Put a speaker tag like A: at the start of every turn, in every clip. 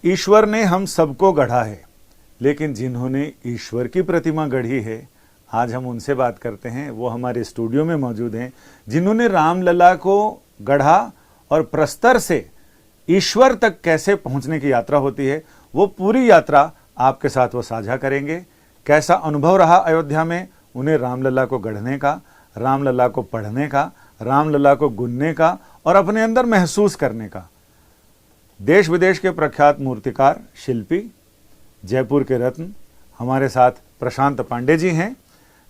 A: ईश्वर ने हम सबको गढ़ा है, लेकिन जिन्होंने ईश्वर की प्रतिमा गढ़ी है, आज हम उनसे बात करते हैं। वो हमारे स्टूडियो में मौजूद हैं, जिन्होंने रामलला को गढ़ा और प्रस्तर से ईश्वर तक कैसे पहुंचने की यात्रा होती है, वो पूरी यात्रा आपके साथ वो साझा करेंगे। कैसा अनुभव रहा अयोध्या में उन्हें रामलला को गढ़ने का, रामलला को पढ़ने का, रामलला को गुनने का और अपने अंदर महसूस करने का। देश विदेश के प्रख्यात मूर्तिकार, शिल्पी, जयपुर के रत्न हमारे साथ प्रशांत पांडे जी हैं,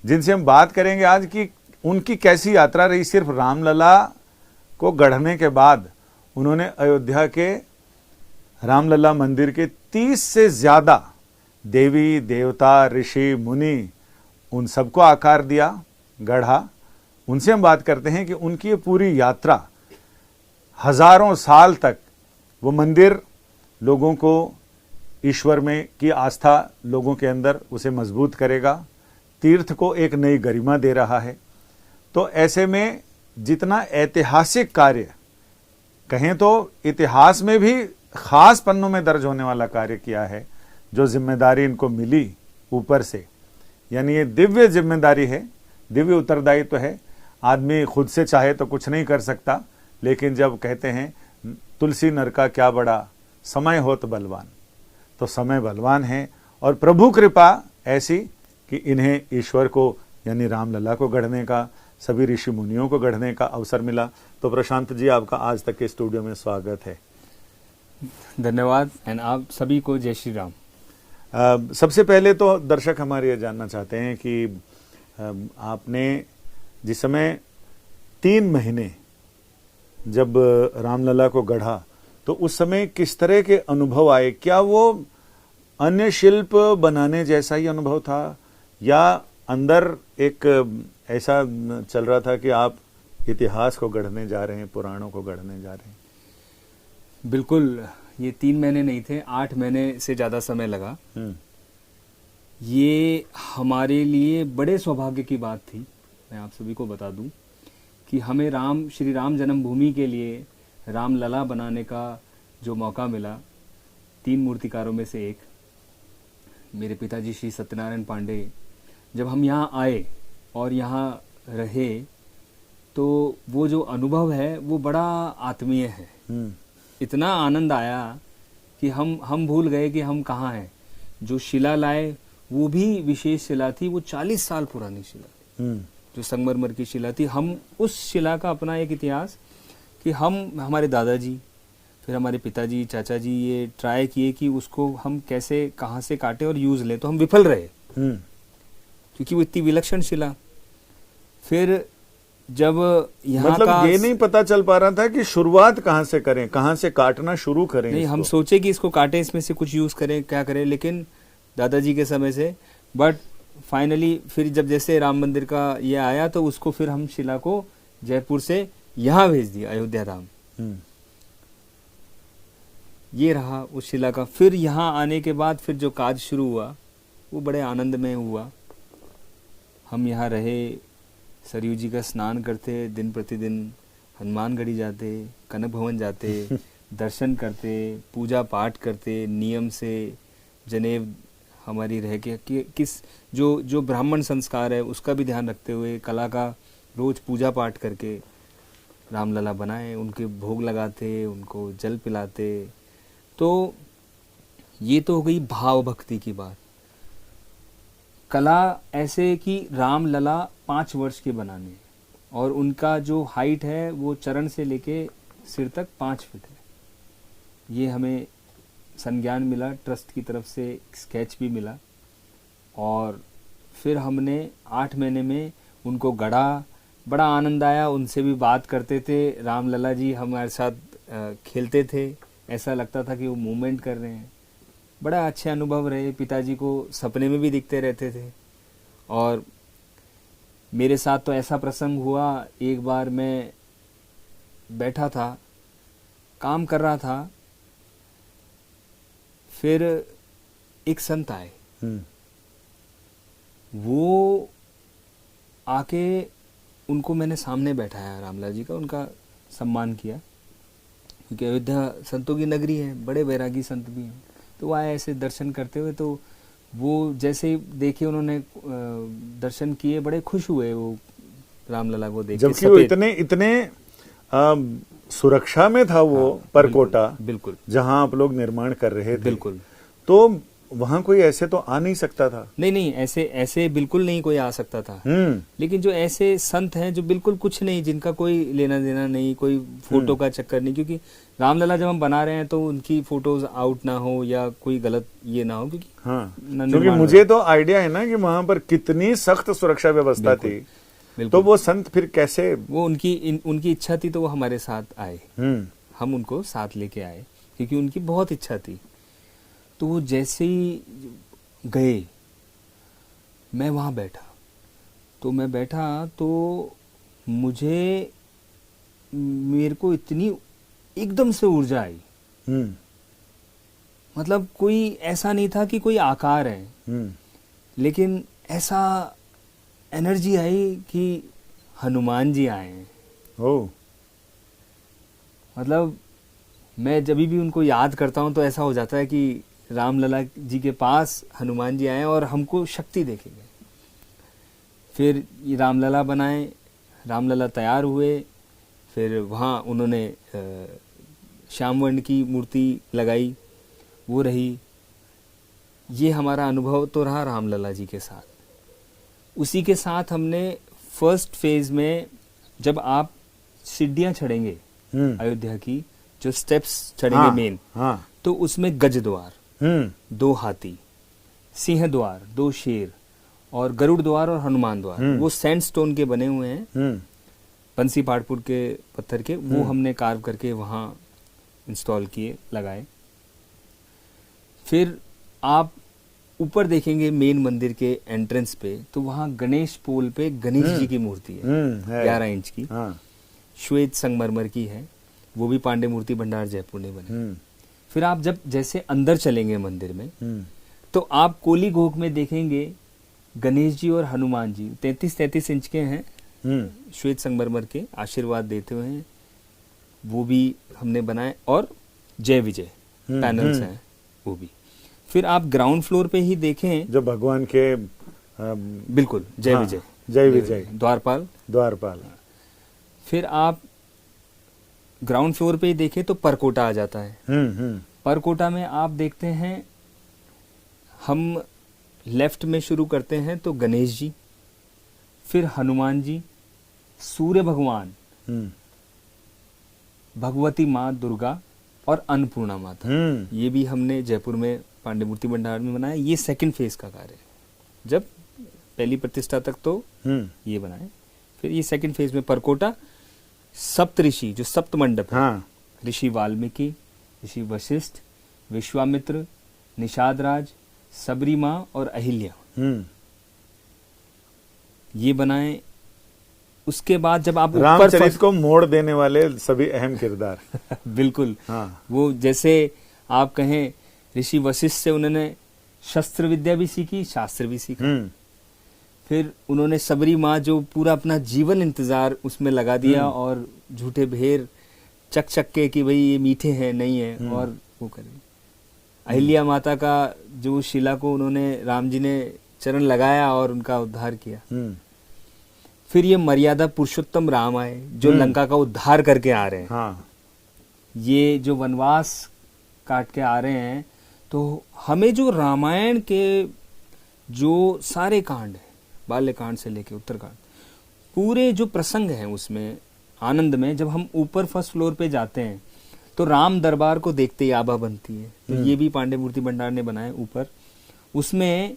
A: जिनसे हम बात करेंगे आज कि उनकी कैसी यात्रा रही। सिर्फ रामलला को गढ़ने के बाद उन्होंने अयोध्या के रामलला मंदिर के 30 से ज्यादा देवी देवता, ऋषि मुनि, उन सबको आकार दिया, गढ़ा। उनसे हम बात करते हैं कि उनकी ये पूरी यात्रा हजारों साल तक वो मंदिर लोगों को ईश्वर में की आस्था लोगों के अंदर उसे मजबूत करेगा, तीर्थ को एक नई गरिमा दे रहा है। तो ऐसे में जितना ऐतिहासिक कार्य कहें तो इतिहास में भी खास पन्नों में दर्ज होने वाला कार्य किया है, जो जिम्मेदारी इनको मिली ऊपर से, यानी ये दिव्य जिम्मेदारी है, दिव्य उत्तरदायित्व है। आदमी खुद से चाहे तो कुछ नहीं कर सकता, लेकिन जब कहते हैं तुलसी नर का क्या बड़ा, समय होत बलवान, तो समय बलवान है। और प्रभु कृपा ऐसी कि इन्हें ईश्वर को यानी रामलला को गढ़ने का, सभी ऋषि मुनियों को गढ़ने का अवसर मिला। तो प्रशांत जी, आपका आज तक के स्टूडियो में स्वागत है।
B: धन्यवाद। एंड आप सभी को जय श्री राम।
A: सबसे पहले तो दर्शक हमारे ये जानना चाहते हैं कि आपने जिस समय 3 महीने जब रामलला को गढ़ा, तो उस समय किस तरह के अनुभव आए? क्या वो अन्य शिल्प बनाने जैसा ही अनुभव था, या अंदर एक ऐसा चल रहा था कि आप इतिहास को गढ़ने जा रहे हैं, पुराणों को गढ़ने जा रहे हैं?
B: बिल्कुल, ये 3 महीने नहीं थे, 8 महीने से ज्यादा समय लगा। ये हमारे लिए बड़े सौभाग्य की बात थी। मैं आप सभी को बता दूं कि हमें श्री राम जन्मभूमि के लिए रामलला बनाने का जो मौका मिला, 3 मूर्तिकारों में से एक मेरे पिताजी श्री सत्यनारायण पांडे, जब हम यहाँ आए और यहाँ रहे, तो वो जो अनुभव है वो बड़ा आत्मीय है। इतना आनंद आया कि हम भूल गए कि हम कहाँ हैं। जो शिला लाए वो भी विशेष शिला थी, वो 40 साल पुरानी शिला थी, जो संगमरमर की शिला थी। हम उस शिला का अपना एक इतिहास कि हमारे दादाजी, फिर हमारे पिताजी, चाचा जी ये ट्राई किए कि उसको हम कैसे कहाँ से काटे और यूज लें, तो हम विफल रहे क्योंकि वो इतनी विलक्षण शिला। फिर जब यहाँ
A: मतलब ये नहीं पता चल पा रहा था कि शुरुआत कहाँ से करें, कहाँ से काटना शुरू करें।
B: नहीं, हम सोचे कि इसको काटे, इसमें से कुछ यूज करें, क्या करें, लेकिन दादाजी के समय से। बट फाइनली फिर जब जैसे राम मंदिर का ये आया, तो उसको फिर हम शिला को जयपुर से यहाँ भेज दिया, अयोध्या धाम। ये रहा उस शिला का। फिर यहाँ आने के बाद फिर जो काज शुरू हुआ वो बड़े आनंद में हुआ। हम यहाँ रहे, सरयू जी का स्नान करते, दिन प्रतिदिन हनुमानगढ़ी जाते, कनक भवन जाते, दर्शन करते, पूजा पाठ करते, नियम से जनेव हमारी रह के किस जो ब्राह्मण संस्कार है उसका भी ध्यान रखते हुए, कला का रोज पूजा पाठ करके रामलला बनाए, उनके भोग लगाते, उनको जल पिलाते। तो ये तो हो गई भाव भक्ति की बात। कला ऐसे कि रामलला 5 वर्ष के बनाने, और उनका जो हाइट है वो चरण से लेके सिर तक 5 फीट है। ये हमें संज्ञान मिला, ट्रस्ट की तरफ से स्केच भी मिला, और फिर हमने 8 महीने में उनको गढ़ा। बड़ा आनंद आया, उनसे भी बात करते थे। रामलला जी हमारे साथ खेलते थे, ऐसा लगता था कि वो मूवमेंट कर रहे हैं। बड़ा अच्छे अनुभव रहे। पिताजी को सपने में भी दिखते रहते थे। और मेरे साथ तो ऐसा प्रसंग हुआ, एक बार मैं बैठा था, काम कर रहा था, फिर एक संत आए। वो आके उनको मैंने सामने बैठाया, रामलला जी का, उनका सम्मान किया। क्योंकि अयोध्या संतों की नगरी है, बड़े वैरागी संत भी हैं। तो वो आए ऐसे दर्शन करते हुए, तो वो जैसे ही देखे उन्होंने दर्शन किए, बड़े खुश हुए वो रामलला को देख के।
A: जबकि वो इतने इतने सुरक्षा में था वो परकोटा,
B: बिल्कुल
A: जहां आप लोग निर्माण कर रहे थे,
B: बिल्कुल।
A: तो वहां कोई ऐसे तो आ नहीं सकता था।
B: नहीं, ऐसे बिल्कुल नहीं कोई आ सकता था। लेकिन जो ऐसे संत हैं जो बिल्कुल कुछ नहीं, जिनका कोई लेना देना नहीं, कोई फोटो का चक्कर नहीं, क्योंकि रामलला जब हम बना रहे हैं तो उनकी फोटोज आउट ना हो या कोई गलत ये ना हो, क्योंकि
A: क्योंकि मुझे तो आइडिया है ना कि वहां पर कितनी सख्त सुरक्षा व्यवस्था थी, तो वो संत फिर कैसे,
B: वो उनकी इच्छा थी तो वो हमारे साथ आए, हम उनको साथ लेके आए क्योंकि उनकी बहुत इच्छा थी। तो वो जैसे ही गए, मैं वहाँ बैठा तो मेरे को इतनी एकदम से ऊर्जा आई। मतलब कोई ऐसा नहीं था कि कोई आकार है, लेकिन ऐसा एनर्जी आई कि हनुमान जी आए हैं।
A: ओह,
B: मतलब मैं जब भी उनको याद करता हूँ तो ऐसा हो जाता है कि रामलला जी के पास हनुमान जी आए और हमको शक्ति देखेंगे। फिर ये रामलला बनाए, रामलला तैयार हुए, फिर वहाँ उन्होंने श्यामवर्ण की मूर्ति लगाई, वो रही। ये हमारा अनुभव तो रहा रामलला जी के साथ। उसी के साथ हमने फर्स्ट फेज में, जब आप सीढ़ियाँ चढ़ेंगे अयोध्या की, जो स्टेप्स चढ़ेंगे मेन, तो उसमें गज द्वार, 2 हाथी, सिंह द्वार, 2 शेर, और गरुड़ द्वार और हनुमान द्वार, वो सैंडस्टोन के बने हुए हैं, बंसी पाटपुर के पत्थर के, वो हमने कार्व करके वहाँ इंस्टॉल किए, लगाए। फिर आप ऊपर देखेंगे मेन मंदिर के एंट्रेंस पे, तो वहाँ गणेश पोल पे गणेश जी की मूर्ति है 11 इंच की, श्वेत संगमरमर की है, वो भी पांडे मूर्ति भंडार जयपुर ने बने। फिर आप जब जैसे अंदर चलेंगे मंदिर में, तो आप कोली घोक में देखेंगे गणेश जी और हनुमान जी 33 इंच के हैं, श्वेत संगमरमर के, आशीर्वाद देते हुए हैं, वो भी हमने बनाए। और जय विजय पैनल्स हैं वो भी। फिर आप ग्राउंड फ्लोर पे ही देखें,
A: जो भगवान के
B: बिल्कुल जय विजय,
A: जय विजय,
B: द्वारपाल। फिर आप ग्राउंड फ्लोर पे ही देखें तो परकोटा आ जाता है। परकोटा में आप देखते हैं, हम लेफ्ट में शुरू करते हैं तो गणेश जी, फिर हनुमान जी, सूर्य भगवान, भगवती माँ दुर्गा और अन्नपूर्णा माता। ये भी हमने जयपुर में पांडे मूर्ति भंडार में बनाया। ये सेकंड फेज का कार्य है। जब पहली प्रतिष्ठा तक तो ये बनाए, फिर ये सेकंड फेज में परकोटा, सप्त ऋषि, जो सप्त मंडप है, ऋषि वाल्मीकि, ऋषि वशिष्ठ, विश्वामित्र, निषाद राज, सबरी माँ और अहिल्या, ये बनाए। उसके बाद जब आप
A: रामचरित को मोड़ देने वाले सभी अहम किरदार
B: बिल्कुल। वो जैसे आप कहें, ऋषि वशिष्ठ से उन्होंने शस्त्र विद्या भी सीखी, शास्त्र भी सीखा। फिर उन्होंने सबरी माँ, जो पूरा अपना जीवन इंतजार उसमें लगा दिया, और झूठे भेर चक के कि भाई ये मीठे हैं नहीं है, और वो करें। अहिल्या माता का जो शिला को उन्होंने, राम जी ने चरण लगाया और उनका उद्धार किया। फिर ये मर्यादा पुरुषोत्तम राम आए, जो लंका का उद्धार करके आ रहे हैं। ये जो वनवास काट के आ रहे हैं, तो हमें जो रामायण के जो सारे कांड हैं, बाल्यकांड से लेके उत्तरकांड, पूरे जो प्रसंग हैं उसमें आनंद में, जब हम ऊपर फर्स्ट फ्लोर पे जाते हैं तो राम दरबार को देखते ही आभा बनती है। तो ये भी पांडे मूर्ति भंडार ने बनाए ऊपर। उसमें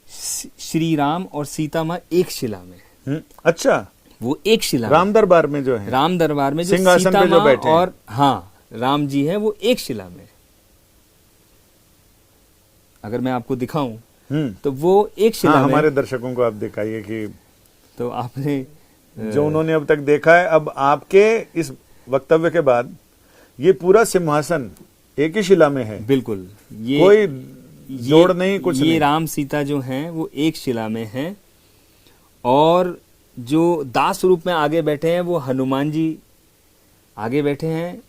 B: श्री राम और सीता माँ एक शिला में।
A: अच्छा,
B: वो एक शिला
A: राम दरबार में जो है,
B: राम दरबार में जो
A: सिंहासन पे जो बैठे हैं,
B: और राम जी हैं, वो एक शिला में। अगर मैं आपको दिखाऊं तो वो एक शिला में।
A: हमारे दर्शकों को आप दिखाइए कि
B: तो आपने
A: जो उन्होंने अब तक देखा है, अब आपके इस वक्तव्य के बाद ये पूरा सिंहासन एक ही शिला में है।
B: बिल्कुल, ये
A: कोई जोड़ नहीं, कुछ
B: ये
A: नहीं।
B: राम सीता जो हैं वो एक शिला में हैं, और जो दास रूप में आगे बैठे हैं वो हनुमान जी आगे बैठे हैं,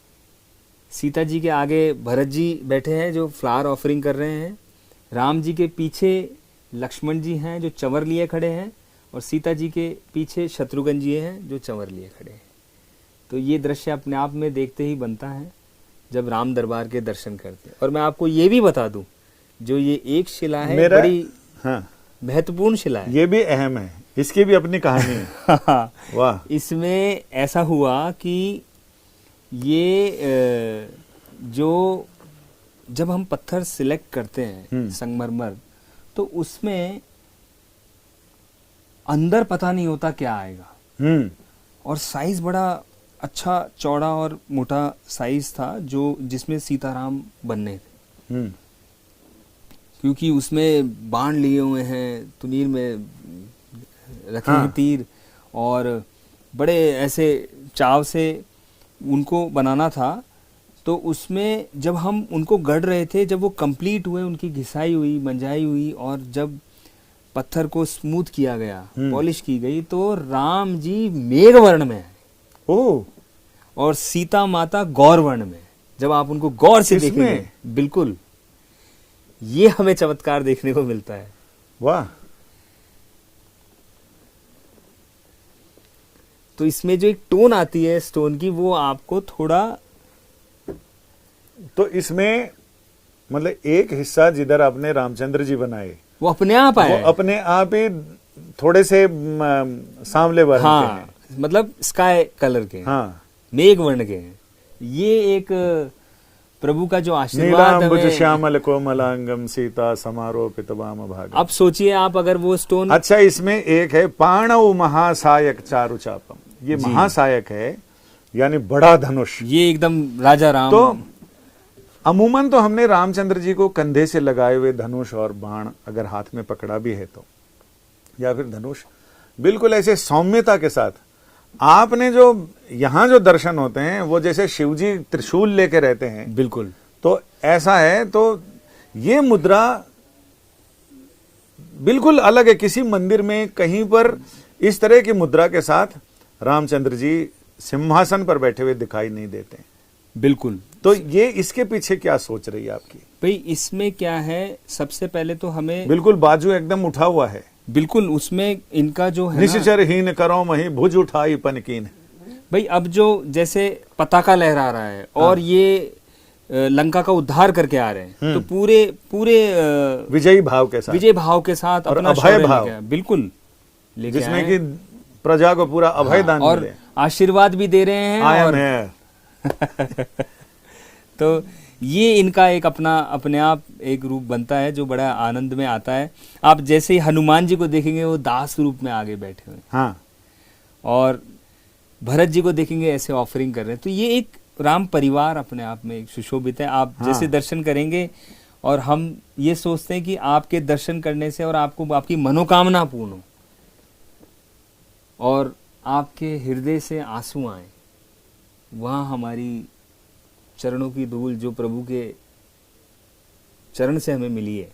B: सीता जी के आगे भरत जी बैठे हैं जो फ्लावर ऑफरिंग कर रहे हैं, राम जी के पीछे लक्ष्मण जी हैं जो चंवर लिए खड़े हैं, और सीता जी के पीछे शत्रुघ्न जी हैं जो चंवर लिए खड़े हैं। तो ये दृश्य अपने आप में देखते ही बनता है जब राम दरबार के दर्शन करते हैं। और मैं आपको ये भी बता दूं, जो ये एक शिला है बड़ी महत्वपूर्ण शिला है,
A: ये भी अहम है, इसकी भी अपनी कहानी है। वाह।
B: इसमें ऐसा हुआ कि ये जो जब हम पत्थर सिलेक्ट करते हैं संगमरमर, तो उसमें अंदर पता नहीं होता क्या आएगा, और साइज बड़ा अच्छा चौड़ा और मोटा साइज था जो जिसमें सीताराम बनने थे, क्योंकि उसमें बाण लिए हुए हैं, तुनीर में रखे हैं तीर, और बड़े ऐसे चाव से उनको बनाना था। तो उसमें जब हम उनको गढ़ रहे थे, जब वो कंप्लीट हुए, उनकी घिसाई हुई, मंजाई हुई, और जब पत्थर को स्मूथ किया गया, पॉलिश की गई, तो राम जी मेघवर्ण में है,
A: ओह,
B: और सीता माता गौरवर्ण में। जब आप उनको गौर से देखेंगे, बिल्कुल ये हमें चमत्कार देखने को मिलता है।
A: वाह।
B: तो इसमें जो एक टोन आती है स्टोन की, वो आपको थोड़ा,
A: तो इसमें मतलब एक हिस्सा जिधर आपने रामचंद्र जी बनाए,
B: वो अपने आप आए,
A: वो अपने आप ही थोड़े से सांवले वर्ण के हैं,
B: मतलब स्काई कलर के, मेघ वर्ण के हैं। ये एक प्रभु का जो आशीर्वाद
A: नीलांबुज श्यामल कोमलांगम सीता समारोपित वाम भाग।
B: अब सोचिए आप, अगर वो स्टोन,
A: अच्छा, इसमें एक है पाणव महासायक चारु चापम, ये महासायक है यानी बड़ा धनुष,
B: ये एकदम राजा राम।
A: तो अमूमन तो हमने रामचंद्र जी को कंधे से लगाए हुए धनुष और बाण अगर हाथ में पकड़ा भी है तो, या फिर धनुष बिल्कुल ऐसे सौम्यता के साथ, आपने जो यहां जो दर्शन होते हैं वो जैसे शिवजी त्रिशूल लेके रहते हैं,
B: बिल्कुल
A: तो ऐसा है। तो ये मुद्रा बिल्कुल अलग है, किसी मंदिर में कहीं पर इस तरह की मुद्रा के साथ रामचंद्र जी सिंहासन पर बैठे हुए दिखाई नहीं देते।
B: बिल्कुल।
A: तो ये इसके पीछे क्या सोच रही है आपकी?
B: भाई इसमें क्या है, सबसे पहले तो हमें,
A: बिल्कुल बाजू एकदम उठा हुआ है,
B: बिल्कुल उसमें इनका जो है
A: निश्चर हीन करो मही भुज उठाई पनकीन।
B: भाई अब जो जैसे पताका लहरा रहा है और ये लंका का उद्धार करके आ रहे हैं, तो पूरे पूरे
A: विजयी भाव के साथ,
B: विजय भाव के साथ
A: और
B: अपना
A: अभय भाव,
B: बिल्कुल लेके
A: जिसमें कि प्रजा को पूरा अभय दान
B: और
A: मिले,
B: आशीर्वाद भी दे रहे हैं,
A: आयम
B: और
A: है।
B: तो ये इनका एक अपना अपने आप एक रूप बनता है जो बड़ा आनंद में आता है। आप जैसे ही हनुमान जी को देखेंगे वो दास रूप में आगे बैठे हुए,
A: हाँ,
B: और भरत जी को देखेंगे ऐसे ऑफरिंग कर रहे हैं। तो ये एक राम परिवार अपने आप में एक सुशोभित है। आप जैसे दर्शन करेंगे, और हम ये सोचते हैं कि आपके दर्शन करने से और आपको आपकी मनोकामना पूर्ण हो, और आपके हृदय से आंसू आए, वहाँ हमारी चरणों की धूल जो प्रभु के चरण से हमें मिली है,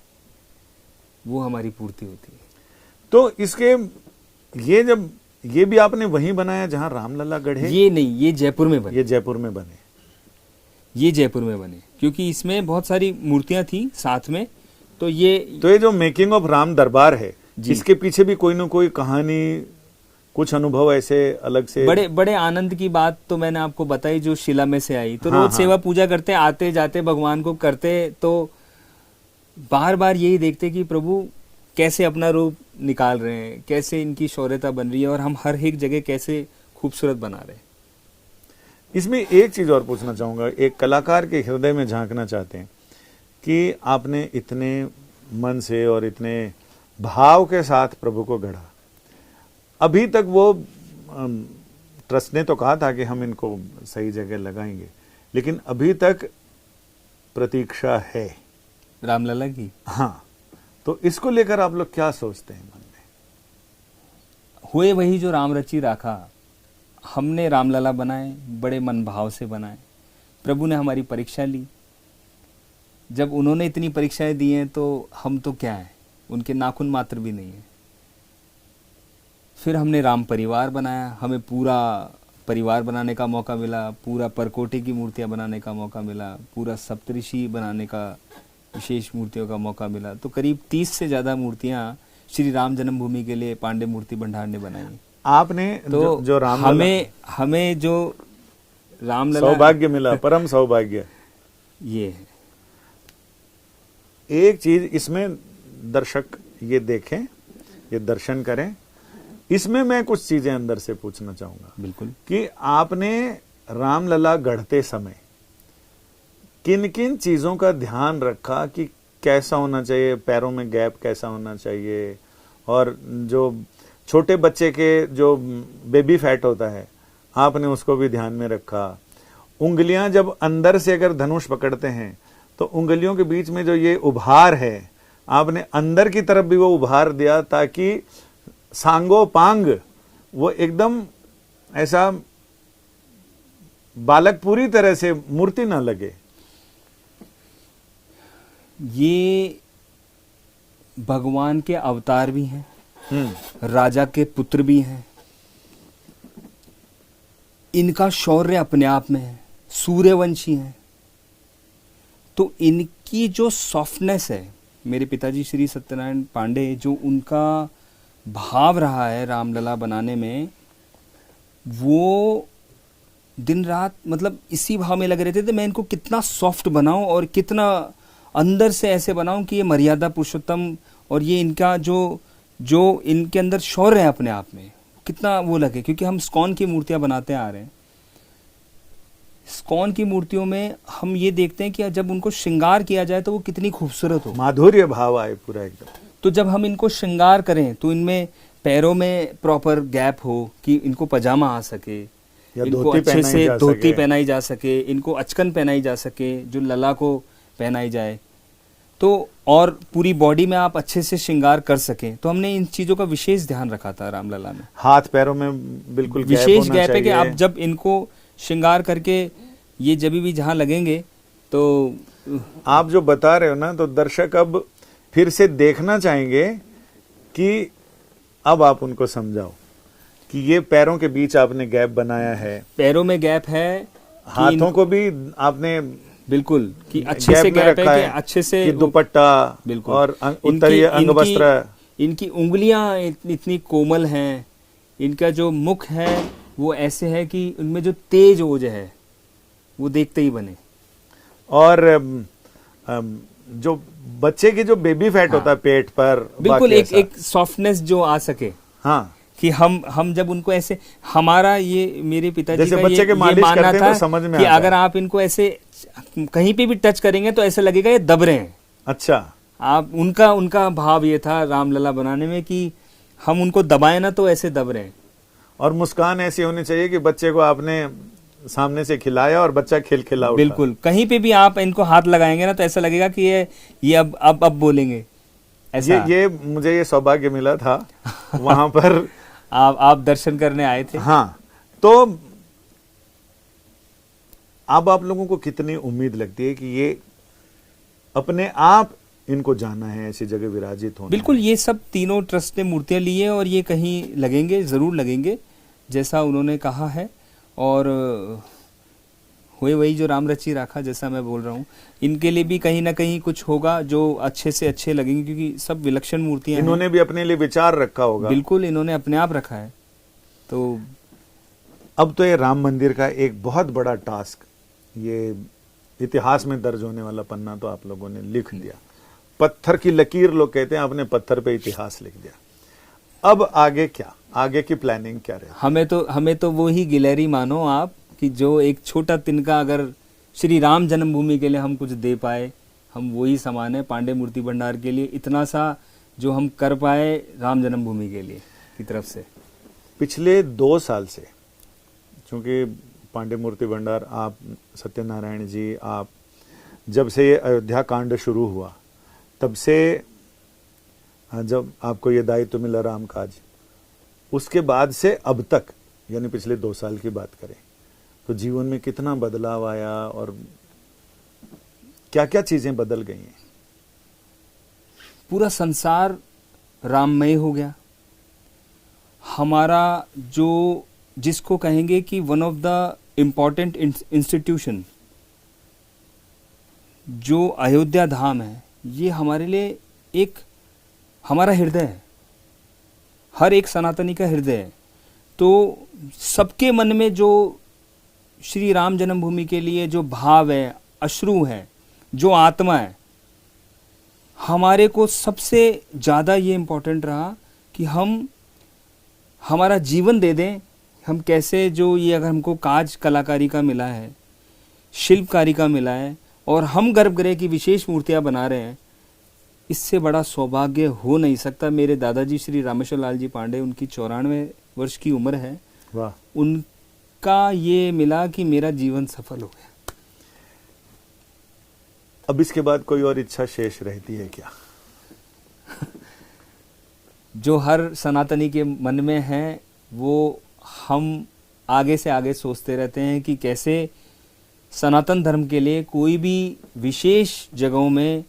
B: वो हमारी पूर्ति होती है।
A: तो इसके ये भी आपने वहीं बनाया जहां रामलला गढ़ है?
B: ये नहीं, ये जयपुर में बने।
A: ये जयपुर में बने,
B: ये जयपुर में बने, क्योंकि इसमें बहुत सारी मूर्तियां थी साथ में। तो ये
A: जो मेकिंग ऑफ राम दरबार है, इसके पीछे भी कोई ना कोई कहानी, कुछ अनुभव ऐसे अलग से?
B: बड़े बड़े आनंद की बात तो मैंने आपको बताई जो शिला में से आई। तो रोज सेवा पूजा करते, आते जाते भगवान को करते, तो बार बार यही देखते कि प्रभु कैसे अपना रूप निकाल रहे हैं, कैसे इनकी शौर्यता बन रही है, और हम हर एक जगह कैसे खूबसूरत बना रहे हैं।
A: इसमें एक चीज और पूछना चाहूंगा, एक कलाकार के हृदय में झांकना चाहते हैं कि आपने इतने मन से और इतने भाव के साथ प्रभु को गढ़ा, अभी तक वो ट्रस्ट ने तो कहा था कि हम इनको सही जगह लगाएंगे, लेकिन अभी तक प्रतीक्षा है
B: रामलला की।
A: हाँ, तो इसको लेकर आप लोग क्या सोचते हैं मन में?
B: हुए वही जो राम रची राखा। हमने रामलला बनाए, बड़े मन भाव से बनाए। प्रभु ने हमारी परीक्षा ली। जब उन्होंने इतनी परीक्षाएं दी हैं, तो हम तो क्या है, उनके नाखून मात्र भी नहीं है। फिर हमने राम परिवार बनाया, हमें पूरा परिवार बनाने का मौका मिला, पूरा परकोटे की मूर्तियां बनाने का मौका मिला, पूरा सप्तऋषि बनाने का विशेष मूर्तियों का मौका मिला। तो करीब 30 से ज़्यादा मूर्तियां श्री राम जन्मभूमि के लिए पांडे मूर्ति भंडार ने बनाई।
A: आपने
B: तो
A: जो राम
B: हमें जो रामलला
A: सौभाग्य मिला, परम सौभाग्य,
B: ये है।
A: एक चीज इसमें दर्शक ये देखें, ये दर्शन करें, इसमें मैं कुछ चीजें अंदर से पूछना चाहूंगा।
B: बिल्कुल।
A: कि आपने रामलला गढ़ते समय किन किन चीजों का ध्यान रखा कि कैसा होना चाहिए, पैरों में गैप कैसा होना चाहिए, और जो छोटे बच्चे के जो बेबी फैट होता है आपने उसको भी ध्यान में रखा। उंगलियां जब अंदर से अगर धनुष पकड़ते हैं तो उंगलियों के बीच में जो ये उभार है आपने अंदर की तरफ भी वो उभार दिया ताकि सांगो पांग वो एकदम ऐसा बालक पूरी तरह से मूर्ति ना लगे।
B: ये भगवान के अवतार भी हैं, राजा के पुत्र भी हैं, इनका शौर्य अपने आप में है, सूर्यवंशी हैं। तो इनकी जो सॉफ्टनेस है, मेरे पिताजी श्री सत्यनारायण पांडे, जो उनका भाव रहा है रामलला बनाने में, वो दिन रात मतलब इसी भाव में लगे रहते थे, मैं इनको कितना सॉफ्ट बनाऊं और कितना अंदर से ऐसे बनाऊं कि ये मर्यादा पुरुषोत्तम, और ये इनका जो इनके अंदर शौर्य है अपने आप में कितना वो लगे। क्योंकि हम स्कॉन की मूर्तियां बनाते आ रहे हैं, स्कॉन की मूर्तियों में हम ये देखते हैं कि जब उनको श्रृंगार किया जाए तो वो कितनी खूबसूरत हो,
A: माधुर्य भाव आए पूरा एकदम।
B: तो जब हम इनको श्रृंगार करें तो इनमें पैरों में प्रॉपर गैप हो कि इनको पजामा आ सके, इनको अच्छे से धोती पहनाई जा सके, इनको अचकन पहनाई जा सके, जो लला को पहनाई जाए, तो और पूरी बॉडी में आप अच्छे से श्रृंगार कर सकें। तो हमने इन चीजों का विशेष ध्यान रखा था रामलला में।
A: हाथ पैरों में बिल्कुल
B: विशेष गैप है कि आप जब इनको श्रृंगार करके ये जब भी जहां लगेंगे तो
A: आप जो बता रहे हो ना, तो दर्शक अब फिर से देखना चाहेंगे कि अब आप उनको समझाओ कि ये पैरों के बीच आपने गैप बनाया है,
B: पैरों में गैप है,
A: हाथों को भी आपने
B: बिल्कुल कि अच्छे से गैप है कि अच्छे से
A: कि दुपट्टा
B: बिल्कुल,
A: और उत्तरीय अंग वस्त्र,
B: इनकी उंगलियां इतनी कोमल हैं, इनका जो मुख है वो ऐसे है कि उनमें जो तेज ओज है वो देखते ही बने।
A: और जो बच्चे की जो बेबी फैट होता है पेट पर,
B: बिल्कुल एक सॉफ्टनेस जो आ सके।
A: हाँ,
B: कि हम जब उनको ऐसे, हमारा ये मेरे पिताजी
A: जैसे
B: का
A: बच्चे के मालिश
B: मानना
A: करते हैं
B: था
A: तो समझ में
B: कि
A: आता
B: अगर आप इनको ऐसे कहीं पे भी टच करेंगे तो ऐसे लगेगा ये दब रहे हैं।
A: अच्छा,
B: आप उनका भाव ये था रामलला बनाने में कि हम उनको दबाएं ना तो ऐसे दब रहे हैं।
A: और मुस्कान ऐसी होनी चाहिए कि बच्चे को आपने सामने से खिलाया और बच्चा खिलखिला उठा।
B: बिल्कुल, कहीं पे भी आप इनको हाथ लगाएंगे ना तो ऐसा लगेगा कि ये अब बोलेंगे ऐसा।
A: ये मुझे ये सौभाग्य मिला था वहां पर
B: आप दर्शन करने आए थे।
A: हाँ, तो अब आप लोगों को कितनी उम्मीद लगती है कि ये अपने आप इनको जाना है, ऐसी जगह विराजित होना?
B: बिल्कुल, ये सब तीनों ट्रस्ट ने मूर्तियां ली है और ये कहीं लगेंगे, जरूर लगेंगे जैसा उन्होंने कहा है। और हुए वही जो राम रची राखा, जैसा मैं बोल रहा हूँ, इनके लिए भी कहीं ना कहीं कुछ होगा जो अच्छे से अच्छे लगेंगे, क्योंकि सब विलक्षण मूर्तियां
A: इन्होंने
B: हैं।
A: भी अपने लिए विचार रखा होगा।
B: बिल्कुल, इन्होंने अपने आप रखा है। तो
A: अब तो ये राम मंदिर का एक बहुत बड़ा टास्क, ये इतिहास में दर्ज होने वाला पन्ना तो आप लोगों ने लिख दिया। पत्थर की लकीर लोग कहते हैं, आपने पत्थर पे इतिहास लिख दिया। अब आगे क्या, आगे की प्लानिंग क्या रहे?
B: हमें तो वो ही गिलहरी मानो आप, कि जो एक छोटा तिनका अगर श्री राम जन्मभूमि के लिए हम कुछ दे पाए, हम वही समान है पांडे मूर्ति भंडार के लिए। इतना सा जो हम कर पाए राम जन्मभूमि के लिए की तरफ से।
A: पिछले 2 साल से, चूंकि पांडे मूर्ति भंडार, आप सत्यनारायण जी, आप जब से ये अयोध्या कांड शुरू हुआ तब से जब आपको ये दायित्व मिला राम काज, उसके बाद से अब तक, यानी पिछले 2 साल की बात करें तो जीवन में कितना बदलाव आया और क्या क्या चीजें बदल गई हैं?
B: पूरा संसार राममय हो गया। हमारा जो जिसको कहेंगे कि one of the important institution जो अयोध्या धाम है, ये हमारे लिए एक हमारा हृदय है, हर एक सनातनी का हृदय है। तो सबके मन में जो श्री राम जन्मभूमि के लिए जो भाव है, अश्रु है, जो आत्मा है, हमारे को सबसे ज़्यादा ये इम्पोर्टेंट रहा कि हम हमारा जीवन दे दें। हम कैसे, जो ये अगर हमको काज कलाकारी का मिला है, शिल्पकारी का मिला है, और हम गर्भगृह की विशेष मूर्तियां बना रहे हैं, इससे बड़ा सौभाग्य हो नहीं सकता। मेरे दादाजी श्री रामेश्वर लाल जी पांडे, उनकी 94 वर्ष की उम्र है।
A: वाह।
B: उनका ये मिला कि मेरा जीवन सफल हो गया।
A: अब इसके बाद कोई और इच्छा शेष रहती है क्या?
B: जो हर सनातनी के मन में है, वो हम आगे से आगे सोचते रहते हैं कि कैसे सनातन धर्म के लिए कोई भी विशेष जगहों में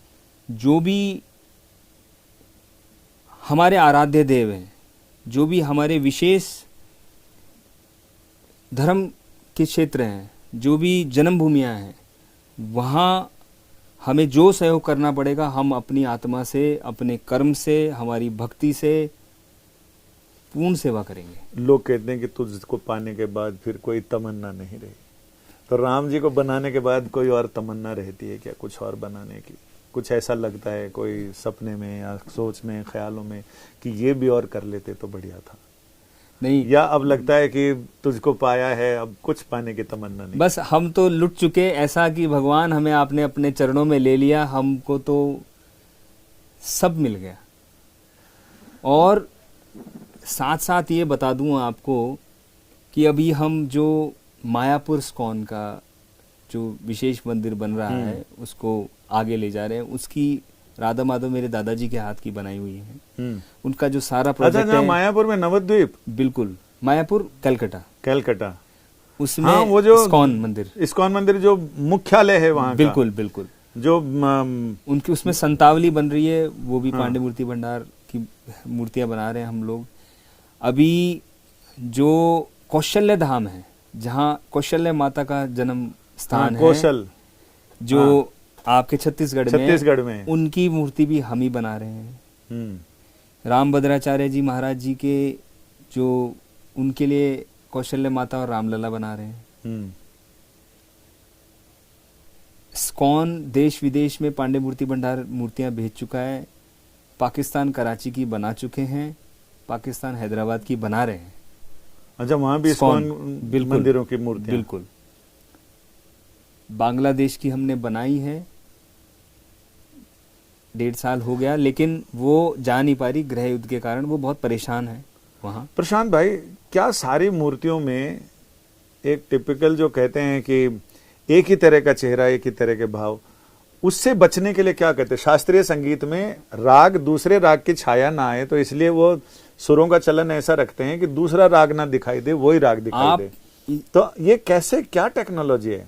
B: जो भी हमारे आराध्य देव हैं, जो भी हमारे विशेष धर्म के क्षेत्र हैं, जो भी जन्मभूमियां हैं, वहाँ हमें जो सहयोग करना पड़ेगा, हम अपनी आत्मा से, अपने कर्म से, हमारी भक्ति से पूर्ण सेवा करेंगे।
A: लोग कहते हैं कि तुझको पाने के बाद फिर कोई तमन्ना नहीं रही, तो राम जी को बनाने के बाद कोई और तमन्ना रहती है क्या, कुछ और बनाने की? कुछ ऐसा लगता है कोई सपने में या सोच में, ख्यालों में कि ये भी और कर लेते तो बढ़िया था?
B: नहीं,
A: या अब लगता है कि तुझको पाया है, अब कुछ पाने की तमन्ना नहीं?
B: बस हम तो लुट चुके, ऐसा कि भगवान हमें आपने अपने चरणों में ले लिया, हमको तो सब मिल गया। और साथ साथ ये बता दूं आपको कि अभी हम जो मायापुर स्कॉन का जो विशेष मंदिर बन रहा है, उसको आगे ले जा रहे हैं। उसकी राधा माधव मेरे दादाजी के हाथ की बनाई हुई है। उनका जो सारा प्रोजेक्ट है,
A: मायापुर में नवद्वीप,
B: बिल्कुल, मायापुर कलकत्ता, उसमें
A: हाँ, वो जो
B: इस्कॉन मंदिर
A: जो मुख्यालय है वहाँ
B: बिल्कुल बिल्कुल,
A: जो
B: उनकी उसमें संतावली बन रही है, वो भी पांडे मूर्ति भंडार की मूर्तियां बना रहे हैं हम लोग। अभी जो कौशल्य धाम है, जहाँ कौशल्य माता का जन्म स्थान है,
A: कौशल,
B: जो आपके छत्तीसगढ़ में, उनकी मूर्ति भी हम ही बना रहे हैं। रामभद्राचार्य जी महाराज जी के जो उनके लिए कौशल्य माता और रामलला बना रहे हैं। इस्कॉन देश विदेश में पांडे मूर्ति भंडार मूर्तियां भेज चुका है। पाकिस्तान कराची की बना चुके हैं, पाकिस्तान हैदराबाद की बना रहे हैं।
A: अच्छा, वहां भी इस्कॉन मंदिरों की मूर्तियां?
B: बिल्कुल। बांग्लादेश की हमने बनाई है, 1.5 साल हो गया, लेकिन वो जा नहीं पा रही गृह युद्ध के कारण, वो बहुत परेशान है वहाँ।
A: प्रशांत भाई, क्या सारी मूर्तियों में एक टिपिकल जो कहते हैं कि एक ही तरह का चेहरा, एक ही तरह के भाव, उससे बचने के लिए क्या कहते हैं? शास्त्रीय संगीत में राग दूसरे राग की छाया ना आए, तो इसलिए वो सुरों का चलन ऐसा रखते हैं कि दूसरा राग ना दिखाई दे, वही राग दिखाई दे। तो ये कैसे, क्या टेक्नोलॉजी है?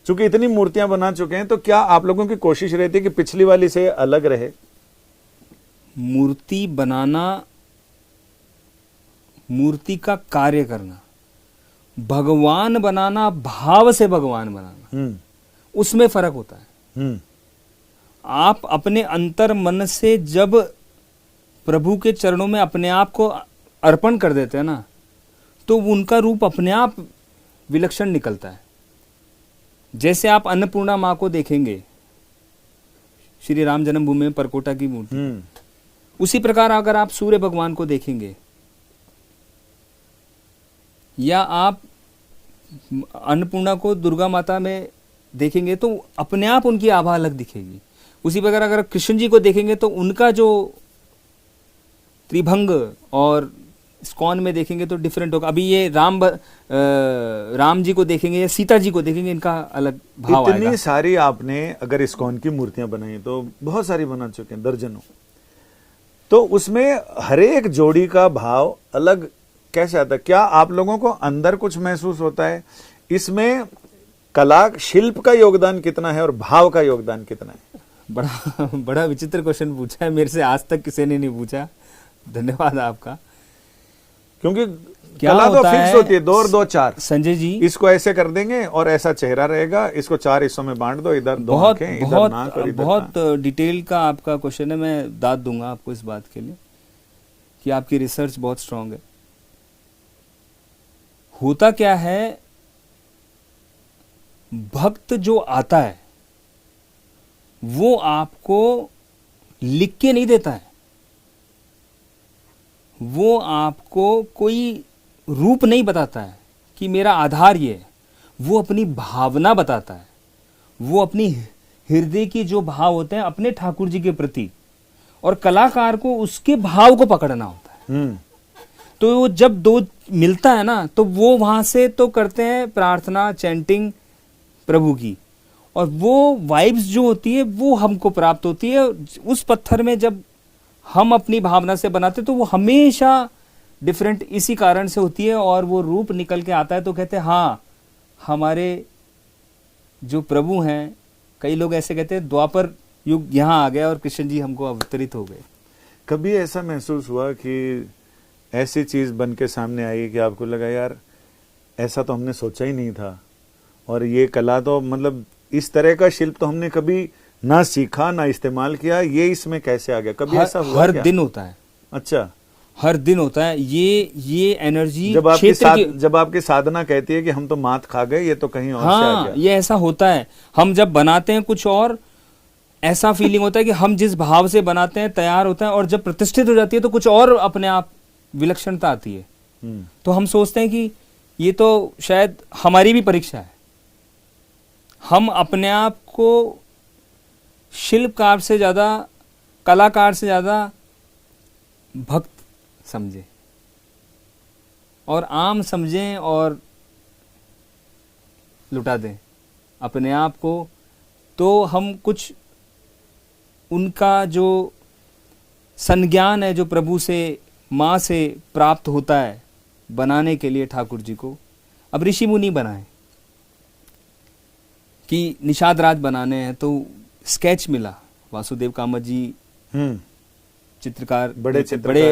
A: चूंकि इतनी मूर्तियां बना चुके हैं, तो क्या आप लोगों की कोशिश रहती है कि पिछली वाली से अलग रहे?
B: मूर्ति बनाना, मूर्ति का कार्य करना, भगवान बनाना, भाव से भगवान बनाना, उसमें फर्क होता है। आप अपने अंतर मन से जब प्रभु के चरणों में अपने आप को अर्पण कर देते हैं ना, तो उनका रूप अपने आप विलक्षण निकलता है। जैसे आप अन्नपूर्णा माँ को देखेंगे श्री राम जन्मभूमि में, परकोटा की मूर्ति, उसी प्रकार अगर आप सूर्य भगवान को देखेंगे, या आप अन्नपूर्णा को दुर्गा माता में देखेंगे, तो अपने आप उनकी आभा अलग दिखेगी। उसी प्रकार अगर कृष्ण जी को देखेंगे, तो उनका जो त्रिभंग, और इस्कॉन में देखेंगे तो डिफरेंट होगा। अभी ये राम जी को देखेंगे या सीता जी को देखेंगे, इनका अलग भाव आएगा।
A: इतनी सारी आपने अगर इस्कॉन की मूर्तियां बनाई, तो बहुत सारी बना चुके हैं, दर्जनों, तो उसमें हर एक जोड़ी का भाव अलग कैसे आता है? क्या आप लोगों को अंदर कुछ महसूस होता है? इसमें कला, शिल्प का योगदान कितना है और भाव का योगदान कितना है?
B: बड़ा विचित्र क्वेश्चन पूछा है मेरे से, आज तक किसी ने नहीं पूछा। धन्यवाद आपका।
A: क्योंकि
B: क्या
A: कला तो
B: होता
A: फिक्स
B: है,
A: होती है, 2 और 2 4।
B: संजय जी
A: इसको ऐसे कर देंगे और ऐसा चेहरा रहेगा, इसको 4 हिस्सों में बांट दो, इधर 2
B: बहुत
A: आंखें, इधर
B: बहुत
A: नाक और इधर
B: बहुत डिटेल का आपका क्वेश्चन है। मैं दाद दूंगा आपको इस बात के लिए कि आपकी रिसर्च बहुत स्ट्रांग है। होता क्या है, भक्त जो आता है वो आपको लिख के नहीं देता है, वो आपको कोई रूप नहीं बताता है कि मेरा आधार ये है। वो अपनी भावना बताता है, वो अपनी हृदय की जो भाव होते हैं अपने ठाकुर जी के प्रति, और कलाकार को उसके भाव को पकड़ना होता है। तो जब दो मिलता है ना, तो वो वहां से तो करते हैं प्रार्थना, चैंटिंग प्रभु की, और वो वाइब्स जो होती है वो हमको प्राप्त होती है। उस पत्थर में जब हम अपनी भावना से बनाते तो वो हमेशा डिफरेंट इसी कारण से होती है, और वो रूप निकल के आता है। तो कहते हैं हाँ, हमारे जो प्रभु हैं, कई लोग ऐसे कहते हैं द्वापर युग यहाँ आ गया और कृष्ण जी हमको अवतरित हो गए।
A: कभी ऐसा महसूस हुआ कि ऐसी चीज बन के सामने आई कि आपको लगा यार ऐसा तो हमने सोचा ही नहीं था, और ये कला तो मतलब इस तरह का शिल्प तो हमने कभी ना सीखा ना इस्तेमाल किया, ये इसमें कैसे आ गया? कभी ऐसा हुआ
B: हर
A: क्या?
B: दिन होता है।
A: अच्छा,
B: हर दिन होता है ये एनर्जी।
A: जब आपकी साधना कहती है कि हम तो मात खा गए, ये तो कहीं और से आ गया।
B: ये ऐसा होता है। हम जब बनाते हैं कुछ और ऐसा फीलिंग होता है कि हम जिस भाव से बनाते हैं तैयार होता है, और जब प्रतिष्ठित हो जाती है तो कुछ और अपने आप विलक्षणता आती है। तो हम सोचते हैं कि ये तो शायद हमारी भी परीक्षा है। हम अपने आप को शिल्पकार से ज्यादा, कलाकार से ज्यादा भक्त समझें और आम समझें और लुटा दें अपने आप को, तो हम कुछ उनका जो संज्ञान है जो प्रभु से, माँ से प्राप्त होता है बनाने के लिए ठाकुर जी को। अब ऋषि मुनि बनाए कि निषाद राज बनाने हैं, तो स्केच मिला। वासुदेव कामत जी चित्रकार, बड़े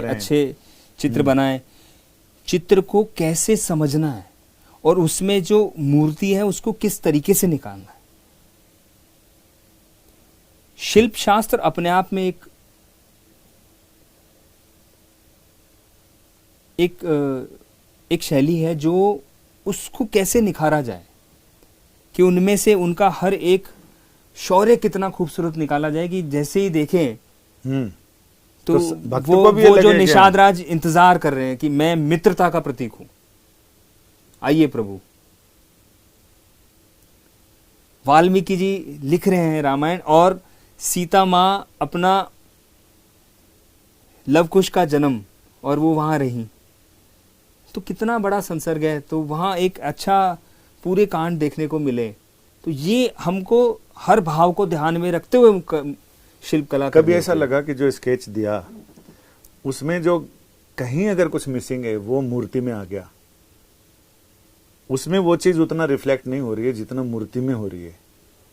B: अच्छे चित्र बनाए। चित्र को कैसे समझना है और उसमें जो मूर्ति है उसको किस तरीके से निकालना है। शिल्प शास्त्र अपने आप में एक शैली है जो उसको कैसे निखारा जाए कि उनमें से उनका हर एक शौर्य कितना खूबसूरत निकाला जाए कि जैसे ही देखें तो वो जो निषाद राज इंतजार कर रहे हैं कि मैं मित्रता का प्रतीक हूं, आइए प्रभु। वाल्मीकि जी लिख रहे हैं रामायण, और सीता मां अपना लवकुश का जन्म, और वो वहां रही, तो कितना बड़ा संसर्ग है। तो वहां एक अच्छा पूरे कांड देखने को मिले। तो ये हमको हर भाव को ध्यान में रखते हुए शिल्प कला।
A: कभी ऐसा लगा कि जो स्केच दिया उसमें जो कहीं अगर कुछ मिसिंग है वो मूर्ति में आ गया, उसमें वो चीज उतना रिफ्लेक्ट नहीं हो रही है जितना मूर्ति में हो रही है,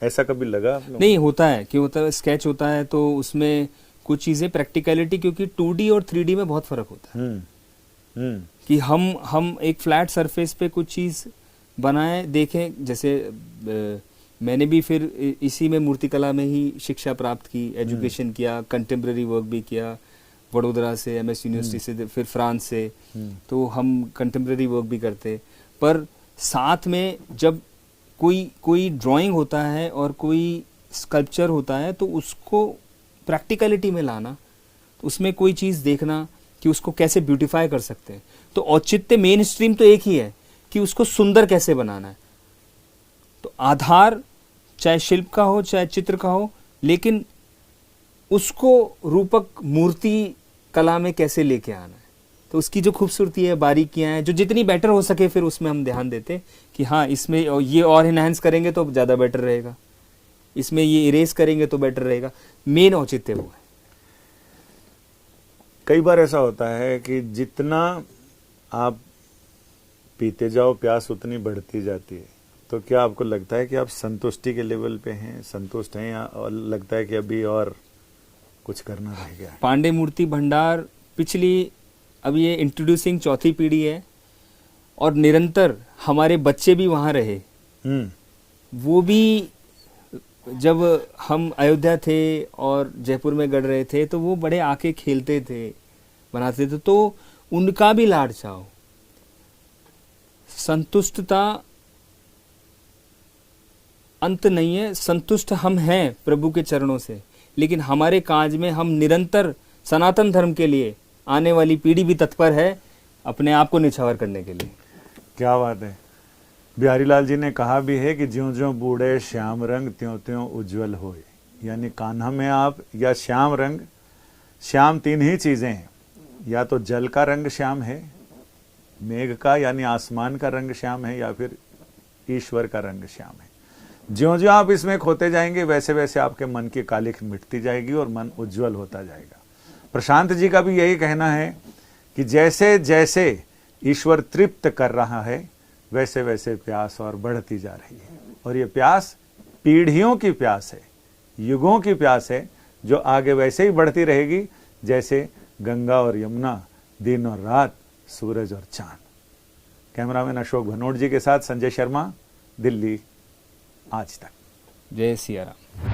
A: ऐसा कभी लगा आप लोगों?
B: नहीं, होता है कि होता है, स्केच होता है तो उसमें कुछ चीजें प्रैक्टिकलिटी, क्योंकि 2D और 3D में बहुत फर्क होता है। कि हम एक फ्लैट सरफेस पे कुछ चीज बनाए देखें, जैसे मैंने भी फिर इसी में मूर्तिकला में ही शिक्षा प्राप्त की, एजुकेशन किया, कंटेम्प्रेरी वर्क भी किया, वडोदरा से, MS यूनिवर्सिटी से, फिर फ्रांस से। तो हम कंटेम्प्रेरी वर्क भी करते, पर साथ में जब कोई ड्राइंग होता है और कोई स्कल्पचर होता है तो उसको प्रैक्टिकलिटी में लाना, उसमें कोई चीज देखना कि उसको कैसे ब्यूटीफाई कर सकते हैं। तो औचित्य मेन स्ट्रीम तो एक ही है कि उसको सुंदर कैसे बनाना है। तो आधार चाहे शिल्प का हो चाहे चित्र का हो, लेकिन उसको रूपक मूर्ति कला में कैसे लेके आना है, तो उसकी जो खूबसूरती है, बारीकियां हैं, जो जितनी बेटर हो सके फिर उसमें हम ध्यान देते कि हाँ इसमें ये और इनहेंस करेंगे तो ज़्यादा बेटर रहेगा, इसमें ये इरेज करेंगे तो बेटर रहेगा। मेन औचित्य वो है।
A: कई बार ऐसा होता है कि जितना आप पीते जाओ प्यास उतनी बढ़ती जाती है, तो क्या आपको लगता है कि आप संतुष्टि के लेवल पे हैं, संतुष्ट हैं, या और लगता है कि अभी और कुछ करना रह गया?
B: पांडे मूर्ति भंडार पिछली अब ये इंट्रोड्यूसिंग चौथी पीढ़ी है और निरंतर हमारे बच्चे भी वहाँ रहे। वो भी जब हम अयोध्या थे और जयपुर में गढ़ रहे थे तो वो बड़े आके खेलते थे, बनाते थे, तो उनका भी लाड चाओ। संतुष्टता अंत नहीं है, संतुष्ट हम हैं प्रभु के चरणों से, लेकिन हमारे काज में हम निरंतर सनातन धर्म के लिए आने वाली पीढ़ी भी तत्पर है अपने आप को निछावर करने के लिए।
A: क्या बात है। बिहारी लाल जी ने कहा भी है कि ज्यों ज्यों बूढ़े श्याम रंग त्यों त्यों उज्जवल होए, यानी कान्हा में आप या श्याम रंग, श्याम तीन ही चीजें हैं, या तो जल का रंग श्याम है, मेघ का यानी आसमान का रंग श्याम है, या फिर ईश्वर का रंग श्याम है। ज्यों ज्यों आप इसमें खोते जाएंगे वैसे वैसे आपके मन की कालिख मिटती जाएगी और मन उज्जवल होता जाएगा। प्रशांत जी का भी यही कहना है कि जैसे जैसे ईश्वर तृप्त कर रहा है वैसे वैसे प्यास और बढ़ती जा रही है, और ये प्यास पीढ़ियों की प्यास है, युगों की प्यास है, जो आगे वैसे ही बढ़ती रहेगी जैसे गंगा और यमुना, दिन और रात, सूरज और चांद। कैमरामैन अशोक भनोट जी के साथ संजय शर्मा, दिल्ली आज तक।
B: जय सिया राम।